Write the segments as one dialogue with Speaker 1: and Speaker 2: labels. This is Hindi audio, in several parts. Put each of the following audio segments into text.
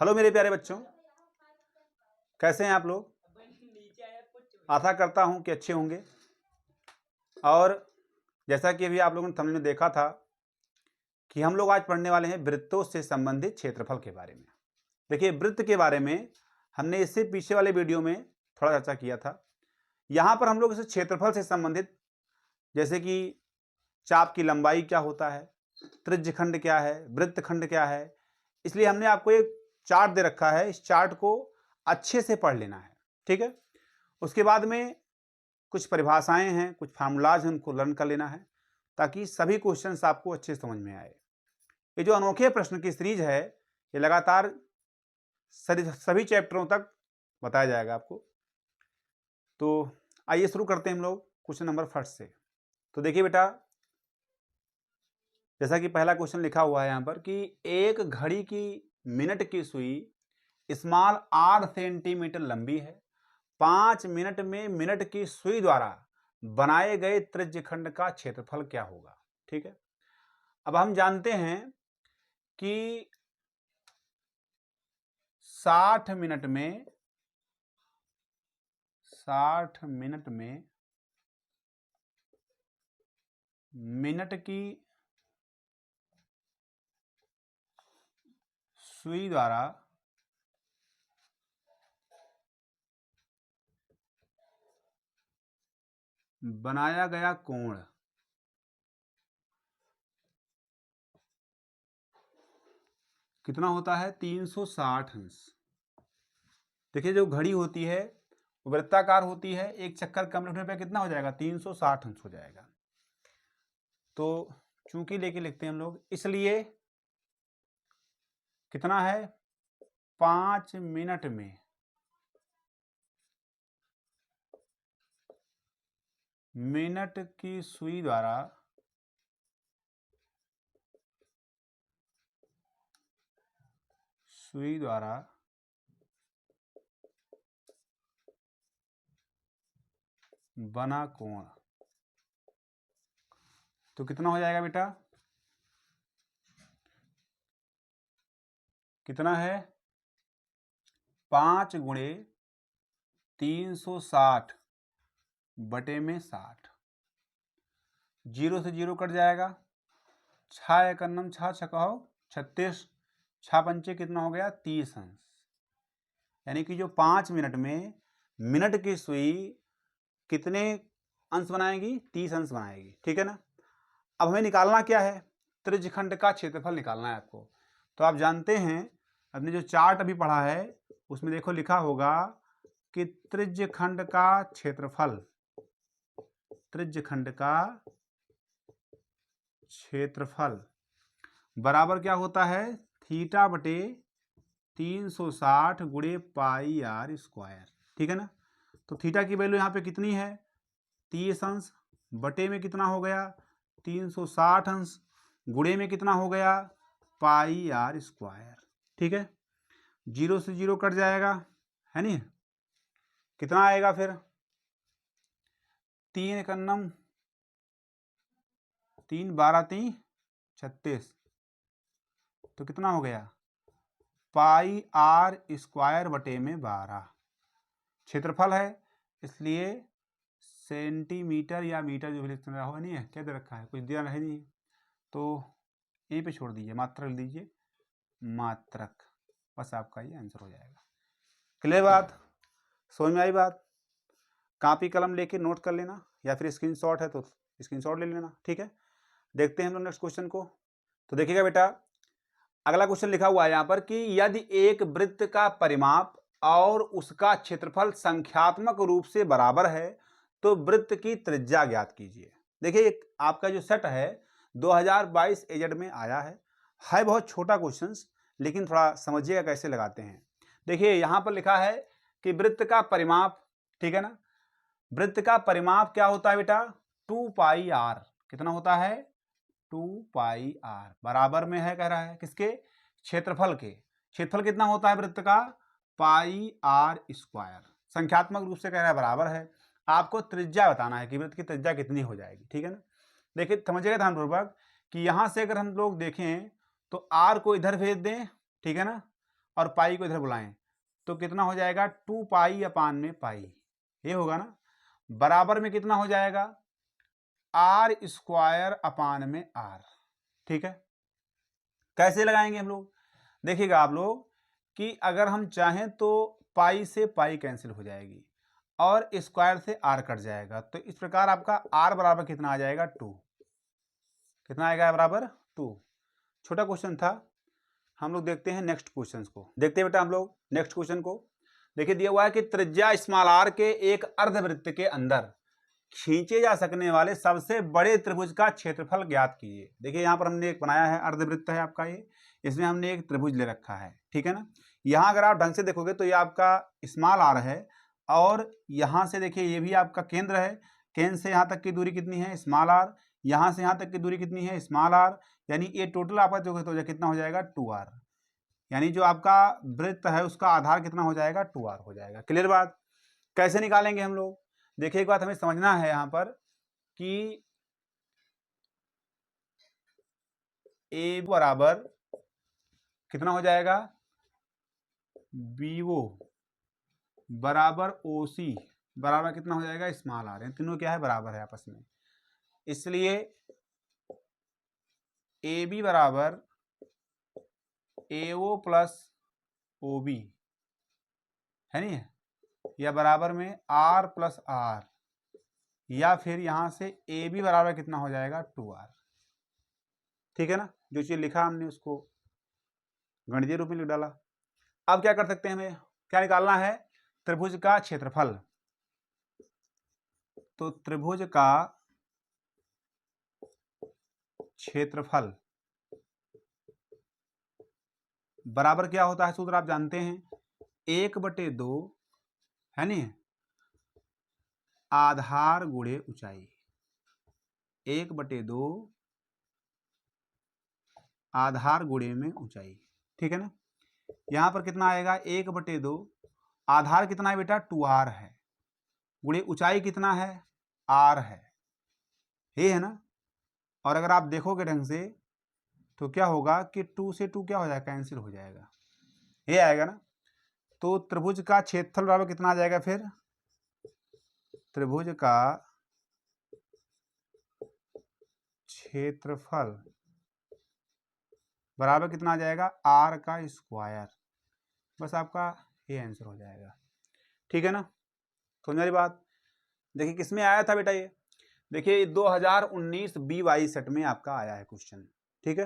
Speaker 1: हेलो मेरे प्यारे बच्चों, कैसे हैं आप लोग? आशा करता हूं कि अच्छे होंगे। और जैसा कि अभी आप लोगों ने थंबनेल में देखा था कि हम लोग आज पढ़ने वाले हैं वृत्तों से संबंधित क्षेत्रफल के बारे में। देखिए, वृत्त के बारे में हमने इससे पीछे वाले वीडियो में थोड़ा चर्चा किया था। यहाँ पर हम लोग इसे क्षेत्रफल से संबंधित, जैसे कि चाप की लंबाई क्या होता है, त्रिज्यखंड क्या है, वृत्तखंड क्या है, इसलिए हमने आपको एक चार्ट दे रखा है। इस चार्ट को अच्छे से पढ़ लेना है, ठीक है। उसके बाद में कुछ परिभाषाएं हैं, कुछ फार्मूलाज हैं, उनको लर्न कर लेना है ताकि सभी क्वेश्चंस आपको अच्छे समझ में आए। ये जो अनोखे प्रश्न की सीरीज है, ये लगातार सभी चैप्टरों तक बताया जाएगा आपको। तो आइए शुरू करते हैं हम लोग क्वेश्चन नंबर फर्स्ट से। तो देखिए बेटा, जैसा कि पहला क्वेश्चन लिखा हुआ है यहाँ पर कि एक घड़ी की मिनट की सुई स्मॉल 8 सेंटीमीटर लंबी है। 5 मिनट में मिनट की सुई द्वारा बनाए गए त्रिज्यखंड का क्षेत्रफल क्या होगा। ठीक है, अब हम जानते हैं कि 60 मिनट में मिनट की सुई द्वारा बनाया गया कोण कितना होता है? 360 अंश। देखिए, जो घड़ी होती है वो वृत्ताकार होती है, एक चक्कर कंप्लीट होने पर कितना हो जाएगा? 360 अंश हो जाएगा। तो चूंकि लेके लिखते हैं हम लोग, इसलिए कितना है? 5 मिनट में मिनट की सुई द्वारा बना कोण तो कितना हो जाएगा बेटा? कितना है? 5 गुणे 360 बटे में 60। 0 से 0 कट जाएगा। 6 एक अन्नम 6 छकाओ 36, 6 पंचे कितना हो गया? 30 अंश। यानी कि जो 5 मिनट में मिनट की सुई कितने अंश बनाएगी? 30 अंश बनाएगी। ठीक है ना। अब हमें निकालना क्या है? त्रिज्यखंड का क्षेत्रफल निकालना है आपको। तो आप जानते हैं, अपने जो चार्ट अभी पढ़ा है उसमें देखो लिखा होगा कि त्रिज्यखंड का क्षेत्रफल बराबर क्या होता है? थीटा बटे 360 गुणे पाई आर स्क्वायर। ठीक है ना। तो थीटा की वैल्यू यहाँ पे कितनी है? 30 अंश। बटे में कितना हो गया? 360 अंश। गुणे में कितना हो गया? पाई आर स्क्वायर। ठीक है, 0 से 0 कट जाएगा, है नहीं? कितना आएगा फिर? 3 एक अन्नम 3 12 3 36। तो कितना हो गया? पाई आर स्क्वायर बटे में 12। क्षेत्रफल है इसलिए सेंटीमीटर या मीटर जो भी लिखते रहा नहीं है, क्या दे रखा है? कुछ दिया है नहीं, तो यहीं पे छोड़ दीजिए, मात्रक लिख दीजिए, मात्रक। बस आपका ये आंसर हो जाएगा। क्लियर बात? समझ में आई बात? कॉपी कलम लेके नोट कर लेना, या फिर स्क्रीनशॉट है तो स्क्रीनशॉट ले लेना। ठीक है, देखते हैं हम लोग नेक्स्ट क्वेश्चन को। तो देखिएगा बेटा, अगला क्वेश्चन लिखा हुआ है यहाँ पर कि यदि एक वृत्त का परिमाप और उसका क्षेत्रफल संख्यात्मक रूप से बराबर है तो वृत्त की त्रिज्या ज्ञात कीजिए। देखिए, आपका जो सेट है 2022 एजेड में आया है बहुत छोटा क्वेश्चन, लेकिन थोड़ा समझिएगा कैसे लगाते हैं। देखिए, यहाँ पर लिखा है कि वृत्त का परिमाप, ठीक है ना, वृत्त का परिमाप क्या होता है बेटा? 2 पाई आर। कितना होता है? 2 पाई आर बराबर में है, कह रहा है किसके? क्षेत्रफल के। क्षेत्रफल कितना होता है वृत्त का? पाई आर स्क्वायर। संख्यात्मक रूप से कह रहा है बराबर है। आपको त्रिज्या बताना है कि वृत्त की त्रिज्या कितनी हो जाएगी। ठीक है ना। देखिए, समझिएगा ध्यानपूर्वक कि यहां से अगर हम लोग देखें तो आर को इधर भेज दें, ठीक है ना, और पाई को इधर बुलाएं तो कितना हो जाएगा 2 पाई अपान में पाई, ये होगा ना, बराबर में कितना हो जाएगा आर स्क्वायर अपान में आर। ठीक है, कैसे लगाएंगे हम लोग, देखिएगा आप लोग कि अगर हम चाहें तो पाई से पाई कैंसिल हो जाएगी और स्क्वायर से आर कट जाएगा, तो इस प्रकार आपका आर बराबर कितना आ जाएगा 2, कितना आएगा बराबर 2। छोटा क्वेश्चन था, हम लोग देखते हैं नेक्स्ट क्वेश्चन को। देखते हैं बेटा हम लोग नेक्स्ट क्वेश्चन को। देखिए दिया हुआ है कि त्रिज्या स्मॉल आर के एक अर्धवृत्त के अंदर खींचे जा सकने वाले सबसे बड़े त्रिभुज का क्षेत्रफल ज्ञात कीजिए। देखिए यहाँ पर हमने एक बनाया है, अर्धवृत्त है आपका ये, इसमें हमने एक त्रिभुज ले रखा है, ठीक है ना। यहाँ अगर आप ढंग से देखोगे तो ये आपका स्मॉल आर है और यहाँ से देखिए ये भी आपका केंद्र है, केंद्र से यहाँ तक की दूरी कितनी है स्मॉल आर, यहाँ से यहाँ तक की दूरी कितनी है स्मॉल आर, यानी ये टोटल आपका जो हो कितना हो जाएगा 2r, यानी जो आपका वृत्त है उसका आधार कितना हो जाएगा 2r हो जाएगा। क्लियर बात, कैसे निकालेंगे हम लोग, देखिए एक बात हमें समझना है यहाँ पर कि ए बराबर कितना हो जाएगा बीओ बराबर ओसी बराबर कितना हो जाएगा स्मॉल आर, तीनों क्या है बराबर है आपस में, इसलिए ए बी बराबर एओ प्लस ओ बी है नहीं है, या बराबर में आर प्लस आर, या फिर यहां से ए बी बराबर कितना हो जाएगा 2r। ठीक है ना, जो चीज लिखा हमने उसको गणितीय रूप में लिख डाला। अब क्या कर सकते हैं, हमें क्या निकालना है, त्रिभुज का क्षेत्रफल। तो त्रिभुज का क्षेत्रफल बराबर क्या होता है, सूत्र आप जानते हैं, 1/2 है नहीं, आधार गुणे ऊंचाई, 1/2 आधार गुणे में ऊंचाई। ठीक है ना, यहां पर कितना आएगा 1/2, आधार कितना है बेटा 2r है, गुणे ऊंचाई कितना है r है, ये है ना। और अगर आप देखोगे ढंग से तो क्या होगा कि 2 से 2 क्या हो जाएगा कैंसिल हो जाएगा, ये आएगा ना। तो त्रिभुज का क्षेत्रफल बराबर कितना आ जाएगा, फिर त्रिभुज का क्षेत्रफल बराबर कितना आ जाएगा r का स्क्वायर, बस आपका ये आंसर हो जाएगा। ठीक है ना, समझ वाली बात। देखिए किसमें आया था बेटा, ये देखिए 2019 BY सेट में आपका आया है क्वेश्चन। ठीक है,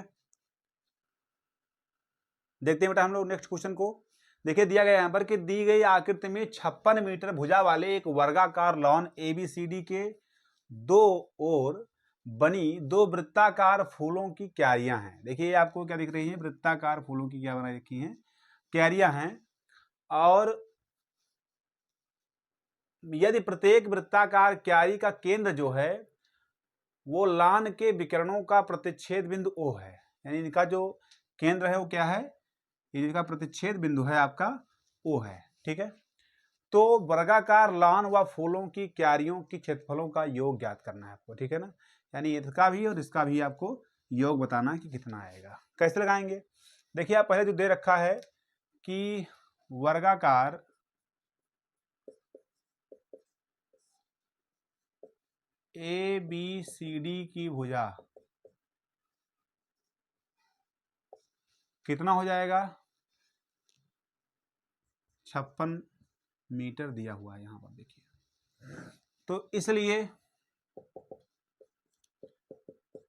Speaker 1: देखते हैं बेटा हम लोग नेक्स्ट क्वेश्चन को। देखिए दिया गया यहाँ पर कि दी गई आकृति में 56 मीटर भुजा वाले एक वर्गाकार लॉन ABCD के दो ओर बनी 2 वृत्ताकार फूलों की क्यारियां हैं। देखिए आपको क्या दिख रही है, वृत्ताकार फूलों की क्या बना रखी हैं, क्यारियां हैं, और यदि प्रत्येक वृत्ताकार क्यारी का केंद्र जो है वो लान के विकर्णों का प्रतिच्छेद बिंदु O है, यानी इनका जो केंद्र है वो क्या है, इनका प्रतिच्छेद बिंदु है आपका O है। ठीक है, तो वर्गाकार लान व फूलों की क्यारियों की क्षेत्रफलों का योग ज्ञात करना है आपको। ठीक है ना, यानी इसका भी और इसका भी आपको योग बताना है कि कितना आएगा। कैसे लगाएंगे, देखिए आप पहले जो दे रखा है कि वर्गाकार ABCD की भुजा कितना हो जाएगा 56 मीटर दिया हुआ है यहाँ पर देखिए, तो इसलिए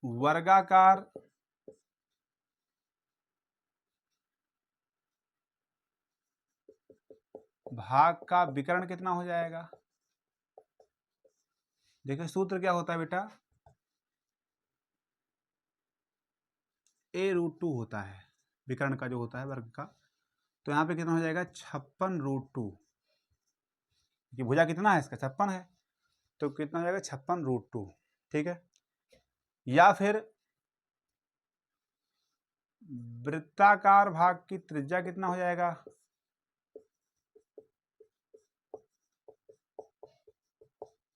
Speaker 1: वर्गाकार भाग का विकर्ण कितना हो जाएगा, देखिए सूत्र क्या होता है बेटा A√2 होता है विकर्ण का जो होता है वर्ग का, तो यहाँ पे कितना हो जाएगा 56√2, ये भुजा कितना है इसका 56 है, तो कितना हो जाएगा 56√2। ठीक है, या फिर वृत्ताकार भाग की त्रिज्या कितना हो जाएगा,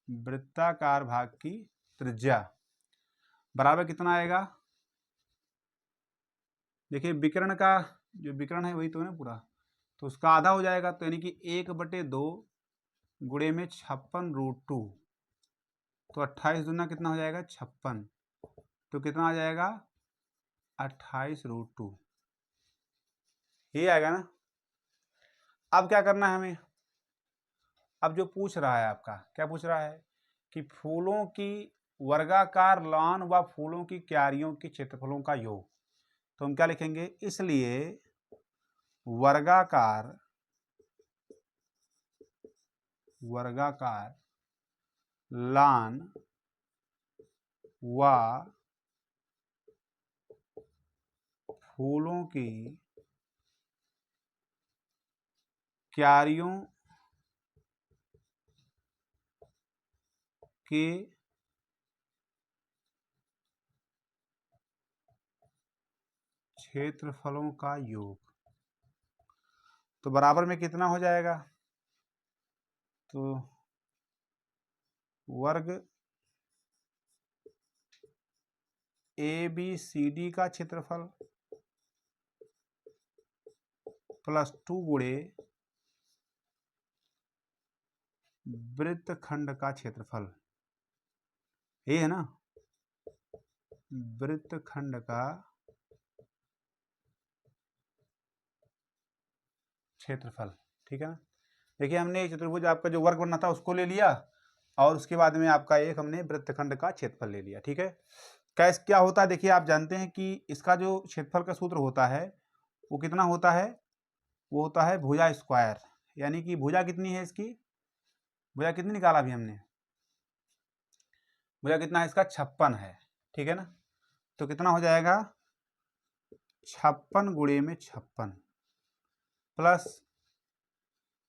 Speaker 1: वृत्ताकार भाग की त्रिज्या बराबर कितना आएगा, देखिए विकर्ण का जो विकर्ण है वही तो है ना पूरा, तो उसका आधा हो जाएगा, तो यानी कि 1/2 गुणे में 56√2, तो 28 दूना कितना हो जाएगा 56, तो कितना आ जाएगा 28√2, ये आएगा ना। अब क्या करना है हमें, अब जो पूछ रहा है आपका क्या पूछ रहा है कि फूलों की वर्गाकार लॉन व फूलों की क्यारियों के क्षेत्रफलों का योग। तो हम क्या लिखेंगे, इसलिए वर्गाकार लॉन व फूलों की क्यारियों के क्षेत्रफलों का योग, तो बराबर में कितना हो जाएगा, तो वर्ग ABCD का क्षेत्रफल प्लस 2 गुणे वृत्तखंड का क्षेत्रफल, ये है ना, वृत्तखंड का क्षेत्रफल। ठीक है ना। देखिए हमने चतुर्भुज आपका जो वर्ग बनना था उसको ले लिया, और उसके बाद में आपका एक हमने वृत्तखंड का क्षेत्रफल ले लिया। ठीक है, कैसे क्या होता है, देखिए आप जानते हैं कि इसका जो क्षेत्रफल का सूत्र होता है वो कितना होता है, वो होता है भुजा स्क्वायर, यानी कि भुजा कितनी है इसकी, भुजा कितनी निकाला अभी हमने, भुजा कितना है इसका 56 है। ठीक है ना, तो कितना हो जाएगा 56 गुणे में 56 प्लस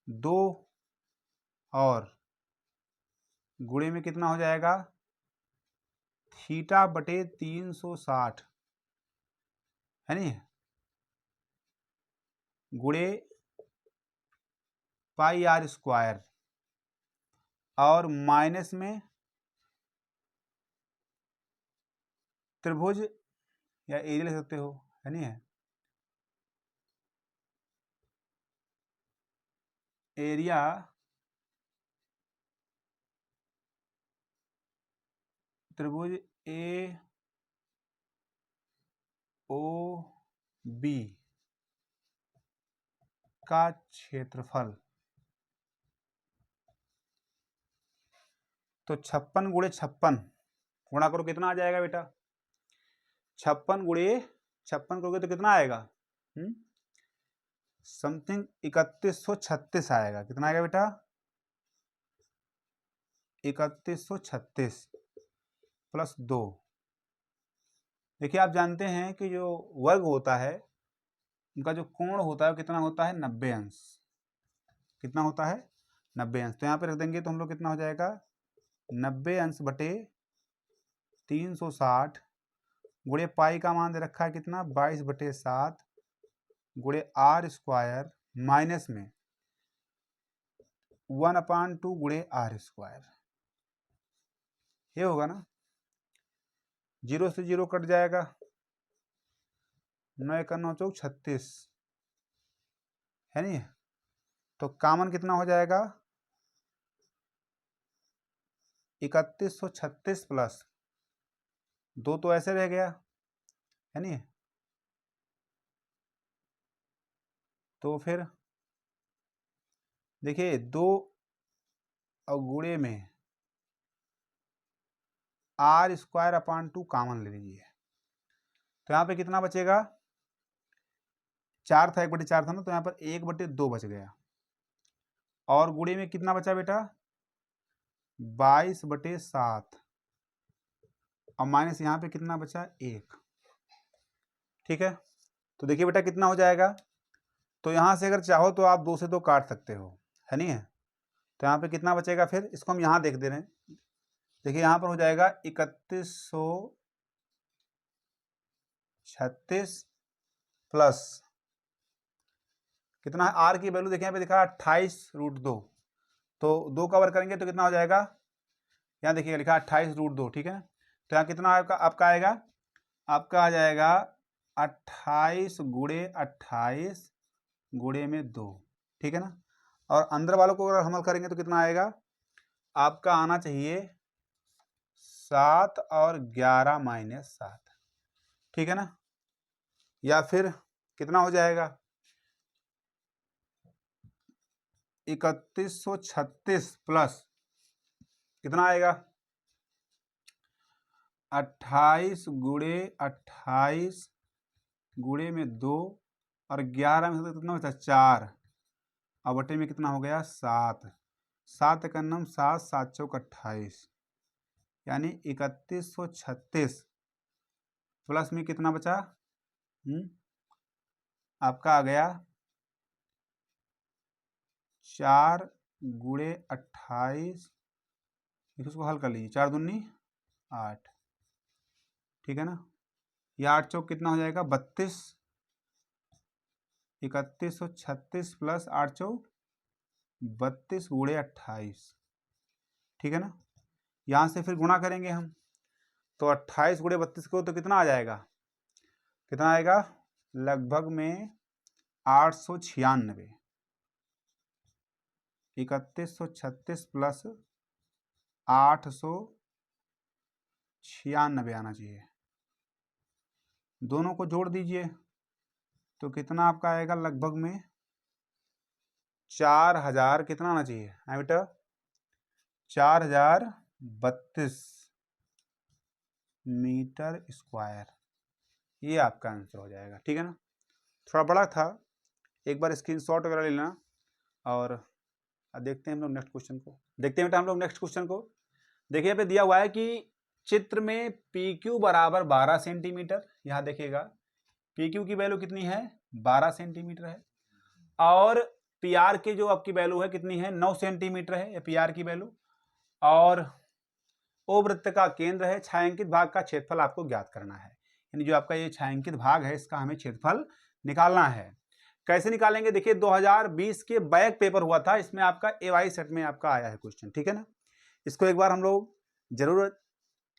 Speaker 1: 2 और गुणे में कितना हो जाएगा θ/360, है नहीं, गुणे πr², और माइनस में त्रिभुज या एरिया लिख सकते हो, है नहीं है, एरिया त्रिभुज AOB का क्षेत्रफल। तो 56 गुणे 56 गुणा करो, कितना आ जाएगा बेटा, 56 गुणे 56 करोगे तो कितना आएगा, समथिंग 3136 आएगा। कितना आएगा बेटा 3136 प्लस 2। देखिए आप जानते हैं कि जो वर्ग होता है उनका जो कोण होता है वो कितना होता है 90 अंश, कितना होता है 90 अंश। तो यहाँ पे रख देंगे तो हम लोग कितना हो जाएगा 90 अंश बटे 360 गुणे पाई का मान दे रखा है कितना 22/7 गुणे r² माइनस में 1/2 गुणे r², ये होगा ना, 0 से 0 कट जाएगा, 9 × 9 = 36, है नहीं, तो कामन कितना हो जाएगा 3136 प्लस 2 तो ऐसे रह गया, है नहीं, तो फिर देखिए 2 और गुणे में r² कामन ले लीजिए, तो यहाँ पे कितना बचेगा 4 था, 1/4 था ना, तो यहाँ पर 1/2 बच गया, और गुणे में कितना बचा बेटा 22/7, और माइनस यहाँ पे कितना बचा 1। ठीक है, तो देखिए बेटा कितना हो जाएगा, तो यहाँ से अगर चाहो तो आप 2 से 2 काट सकते हो, है नहीं है, तो यहाँ पे कितना बचेगा, फिर इसको हम यहाँ देख दे रहे हैं, देखिए यहाँ पर हो जाएगा 3136 प्लस कितना है, आर की वैल्यू देखिए यहाँ पे दिखा 28√2, तो 2 का वर्ग करेंगे तो कितना हो जाएगा, यहाँ देखिए लिखा 28√2। ठीक है, तो यहाँ कितना आपका आएगा, आपका आ जाएगा 28 गुणे 28 गुणे में 2, ठीक है ना। और अंदर वालों को अगर हल करेंगे तो कितना आएगा, आपका आना चाहिए 7 और 11 माइनस 7, ठीक है ना। या फिर कितना हो जाएगा, 3136 प्लस कितना आएगा, 28 गुणे 28 गुणे में 2 और 11 में कितना बचा 4 और बटे में कितना हो गया 7, 7 का नम 7, 7 चौक 28, यानी 3136 प्लस में कितना बचा, आपका आ गया 4 गुणे 28, इसको हल कर लीजिए, 4 दूनी 8, ठीक है ना। यह 8 चौक कितना हो जाएगा 32, 3136 प्लस 8 चौक 32 गुणे 28, ठीक है ना। यहाँ से फिर गुणा करेंगे हम, तो 28 गुणे 32 को तो कितना आ जाएगा, कितना आएगा लगभग में 896, 3136 प्लस 896 आना चाहिए। दोनों को जोड़ दीजिए तो कितना आपका आएगा लगभग में 4000, कितना आना चाहिए बेटा 4032 मीटर स्क्वायर, ये आपका आंसर हो जाएगा, ठीक है ना। थोड़ा बड़ा था, एक बार स्क्रीनशॉट वगैरह ले लेना। और देखते हैं हम लोग नेक्स्ट क्वेश्चन को, देखते हैं बेटा हम लोग नेक्स्ट क्वेश्चन को। देखिए यहाँ पे दिया हुआ है कि चित्र में PQ बराबर 12 सेंटीमीटर, यहाँ देखिएगा PQ की वैल्यू कितनी है 12 सेंटीमीटर है, और PR की जो आपकी वैल्यू है कितनी है 9 सेंटीमीटर है PR की वैल्यू, और ओ वृत्त का केंद्र है, छायांकित भाग का क्षेत्रफल आपको ज्ञात करना है। यानी जो आपका ये छायांकित भाग है इसका हमें क्षेत्रफल निकालना है। कैसे निकालेंगे, देखिए 2020 के बैक पेपर हुआ था, इसमें आपका AY सेट में आपका आया है क्वेश्चन, ठीक है ना। इसको एक बार हम लोग जरूर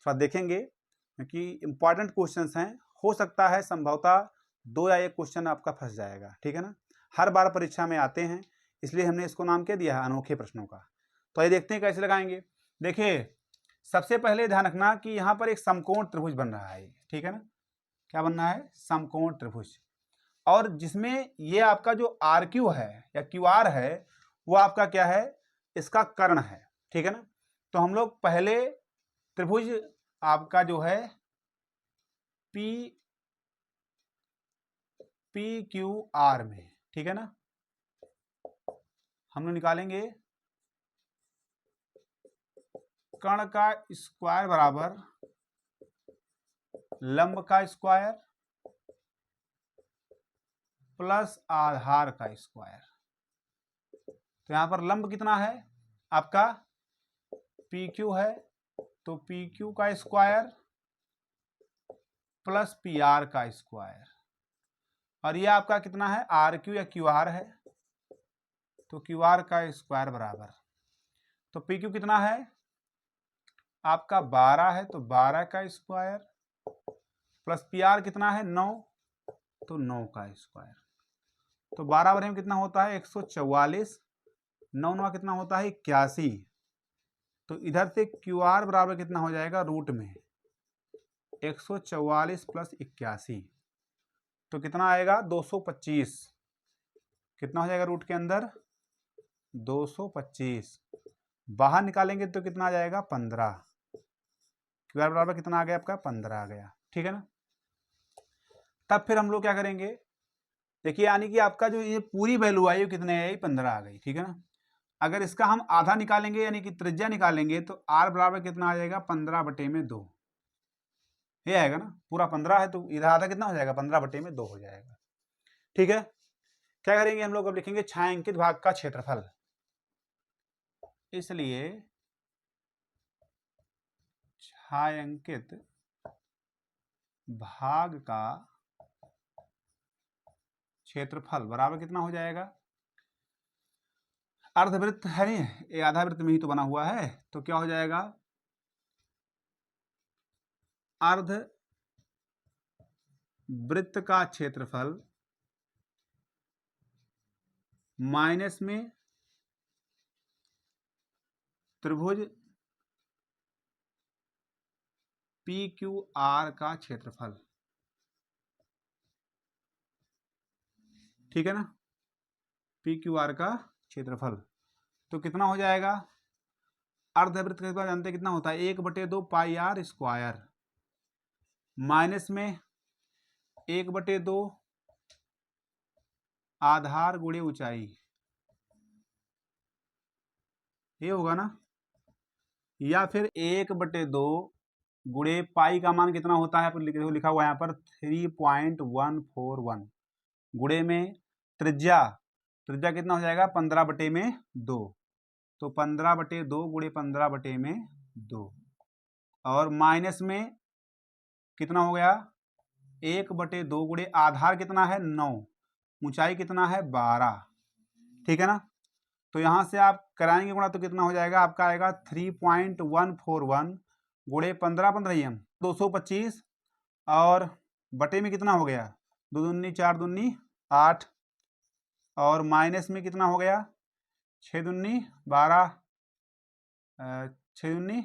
Speaker 1: थोड़ा देखेंगे क्योंकि इंपॉर्टेंट क्वेश्चंस हैं, हो सकता है संभवतः 2 या 1 क्वेश्चन आपका फंस जाएगा, ठीक है ना। हर बार परीक्षा में आते हैं, इसलिए हमने इसको नाम क्या दिया है अनोखे प्रश्नों का। तो ये देखते हैं कैसे लगाएंगे। देखिए सबसे पहले ध्यान रखना कि यहाँ पर एक समकोण त्रिभुज बन रहा है, ठीक है ना। क्या बन रहा है, समकोण त्रिभुज, और जिसमें ये आपका जो RQ है या QR है वो आपका क्या है, इसका कर्ण है, ठीक है ना। तो हम लोग पहले त्रिभुज आपका जो है PQR में, ठीक है ना, हम लोग निकालेंगे कर्ण का स्क्वायर बराबर लंब का स्क्वायर प्लस आधार का स्क्वायर। तो यहां पर लंब कितना है आपका PQ है, तो PQ का स्क्वायर प्लस PR का स्क्वायर, और ये आपका कितना है RQ या QR है, तो QR का स्क्वायर बराबर, तो PQ कितना है आपका 12 है, तो 12 का स्क्वायर प्लस PR कितना है 9, तो 9 का स्क्वायर। तो 12 बटे में कितना होता है 144, 9 9 कितना होता है 81, तो इधर से QR बराबर कितना हो जाएगा रूट में 144 प्लस 81, तो कितना आएगा 225, कितना हो जाएगा रूट के अंदर 225, बाहर निकालेंगे तो कितना आ जाएगा 15, QR बराबर कितना आ गया आपका 15 आ गया, ठीक है ना। तब फिर हम लोग क्या करेंगे, देखिए यानी कि आपका जो ये पूरी वैल्यू आई वो कितने आई 15 आ गई, ठीक है ना। अगर इसका हम आधा निकालेंगे यानी कि त्रिज्या निकालेंगे तो R बराबर कितना आ जाएगा 15 बटे में 2, ये आएगा ना, पूरा 15 है तो इधर आधा कितना हो जाएगा 15 बटे में 2 हो जाएगा, ठीक है। क्या करेंगे हम लोग, अब लिखेंगे छायांकित भाग का क्षेत्रफल, इसलिए छायांकित भाग का क्षेत्रफल बराबर कितना हो जाएगा, अर्धवृत्त है नहीं, ये आधा वृत्त में ही तो बना हुआ है, तो क्या हो जाएगा अर्ध वृत्त का क्षेत्रफल माइनस में त्रिभुज PQR का क्षेत्रफल, ठीक है ना, PQR का क्षेत्रफल। तो कितना हो जाएगा, अर्धवृत्त का जानते हैं कितना होता है, 1/2 पाई आर स्क्वायर माइनस में 1/2 आधार गुणे ऊंचाई, ये होगा ना, या फिर 1/2 गुणे पाई का मान कितना होता है, लिखा हुआ है यहाँ पर 3.141 गुणे में त्रिज्या कितना हो जाएगा 15/2, तो 15/2 गुणे 15/2 और माइनस में कितना हो गया 1/2 गुणे आधार कितना है 9, ऊंचाई कितना है 12, ठीक है ना। तो यहाँ से आप कराएंगे गुणा तो कितना हो जाएगा आपका, आएगा 3.141 गुणे 15 225 और बटे में कितना हो गया 2 दूनी 4 दूनी 8 और माइनस में कितना हो गया 6 दूनी 12 6 दूनी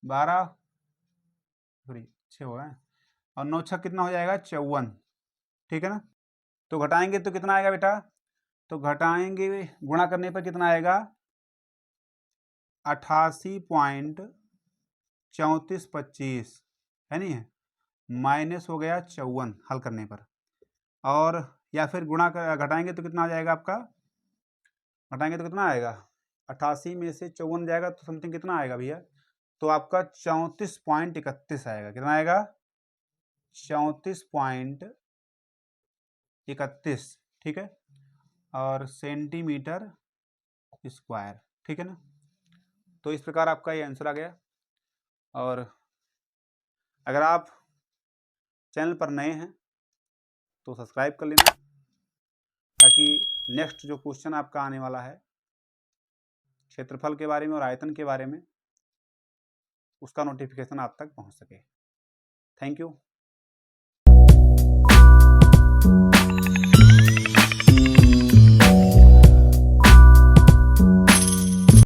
Speaker 1: 12 सॉरी 6 हो गया और 9 6 कितना हो जाएगा 54, ठीक है ना। तो घटाएंगे तो कितना आएगा बेटा, तो घटाएंगे गुणा करने पर कितना आएगा 88.3425 है नहीं है, माइनस हो गया 54 हल करने पर, और या फिर गुणा कर घटाएंगे तो कितना आ जाएगा आपका, घटाएंगे तो कितना आएगा 88 में से 54 जाएगा तो समथिंग कितना आएगा भैया, तो आपका 34.31 आएगा, कितना आएगा 34.31, ठीक है, और सेंटीमीटर स्क्वायर, ठीक है ना। तो इस प्रकार आपका ये आंसर आ गया। और अगर आप चैनल पर नए हैं तो सब्सक्राइब कर लेना, ताकि नेक्स्ट जो क्वेश्चन आपका आने वाला है क्षेत्रफल के बारे में और आयतन के बारे में, उसका नोटिफिकेशन आप तक पहुंच सके। Thank you.